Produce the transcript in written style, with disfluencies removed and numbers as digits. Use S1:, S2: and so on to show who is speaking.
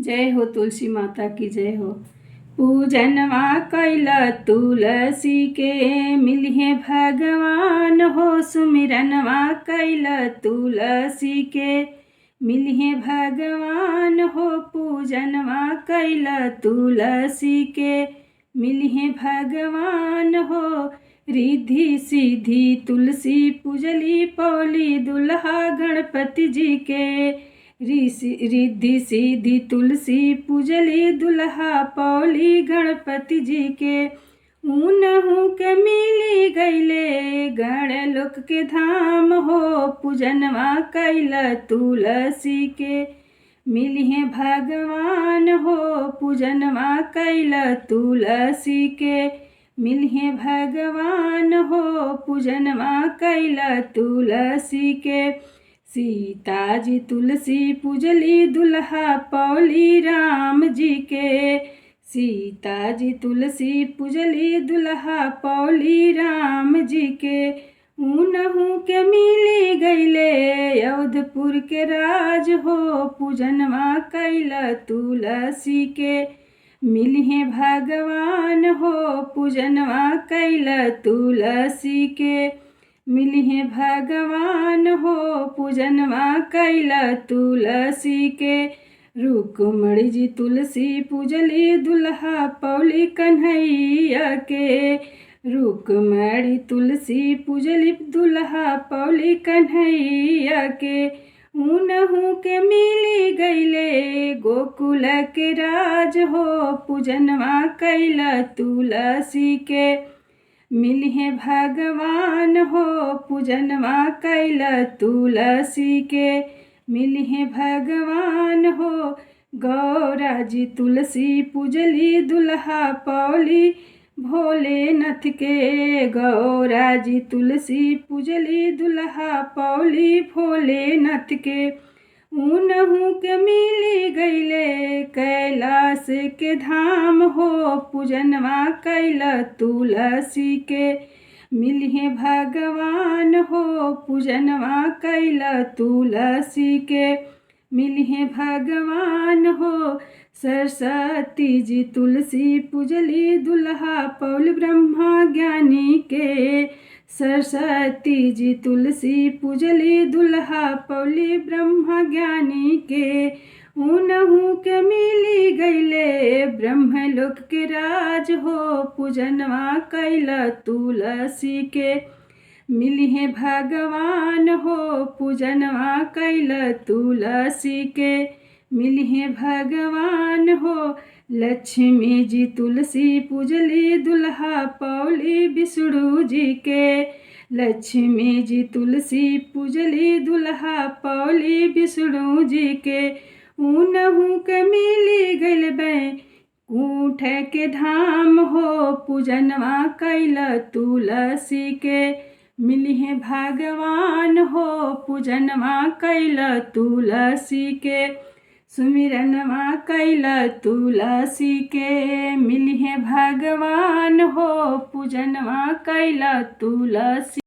S1: जय हो तुलसी माता की जय हो। पूजनवा कैला तुलसी के मिलिहे भगवान हो। सुमिरनवा कैला तुलसी के मिलिहे भगवान हो। पूजनवा कैला तुलसी के मिलिहे भगवान हो। रिद्धि सिद्धि तुलसी पूजली पौली दुल्हा गणपति जी के। रिद्धि सिद्धि तुलसी पूजली दुल्हा पौली गणपति जी के। ऊनहु के मिली गईले गणलोक के धाम हो। पूजनवा कैला तुलसी के मिलिहे भगवान हो। पूजनवा कैला तुलसी के मिलिहे भगवान हो। पूजनवा कैला तुलसी के। सीता जी तुलसी पूजली दुल्हा पौली राम जी के। सीता जी तुलसी पूजली दुल्हा पौली राम जी के। ऊनहु के मिली गईले अवधपुर के राज हो। पूजनवा कैला तुलसी के मिलिहे भगवान हो। पूजनवा कैला तुलसी के मिलिहे भगवान हो। पूजनवा कैला तुलसी के। रुक्मणी जी तुलसी पूजली दुल्हा पौली कन्हैया के। रुक्मणी तुलसी पूजली दुल्हा पौली कन्हैया के। ऊनहु के मिली गईले गोकुल के राज हो। पूजनवा कैला तुलसी के मिलिहे भगवान हो। पूजनवा कैला तुलसी के मिलिहे भगवान हो। गौरा जी तुलसी पूजली दुल्हा पौली भोलेनाथ के। गौरा जी तुलसी पूजली दुल्हा पौली भोलेनाथ के। ऊनहु के मिली गईले कैलाश के धाम हो। पूजनवा कैला तुलसी के मिलिहे भगवान हो। पूजनवा कैला तुलसी के मिलिहे भगवान हो। सरस्वती जी तुलसी पूजली दुल्हा पौली ब्रह्मा ज्ञानी के। सरस्वती जी तुलसी पूजली दुल्हा पौली ब्रह्मा ज्ञानी के। ऊनहु के मिली गईले ब्रह्मलोक के राज हो। पूजनवा कैला तुलसी के मिलिहे भगवान हो। पूजनवा कैला तुलसी के मिलिहे भगवान हो। लक्ष्मी जी तुलसी पूजली दुल्हा पौली विष्णु जी के। लक्ष्मी जी तुलसी पूजली दुल्हा पौली विष्णु जी के। ऊनहु के मिली गईल बैकुंठ के धाम हो। पूजनवा कैला तुलसी के मिलिहे भगवान हो। पूजनवा कैला तुलसी के सुमिरनवा कैला तुलसी के मिलिहे भगवान हो। पूजनवा कैला तुलसी।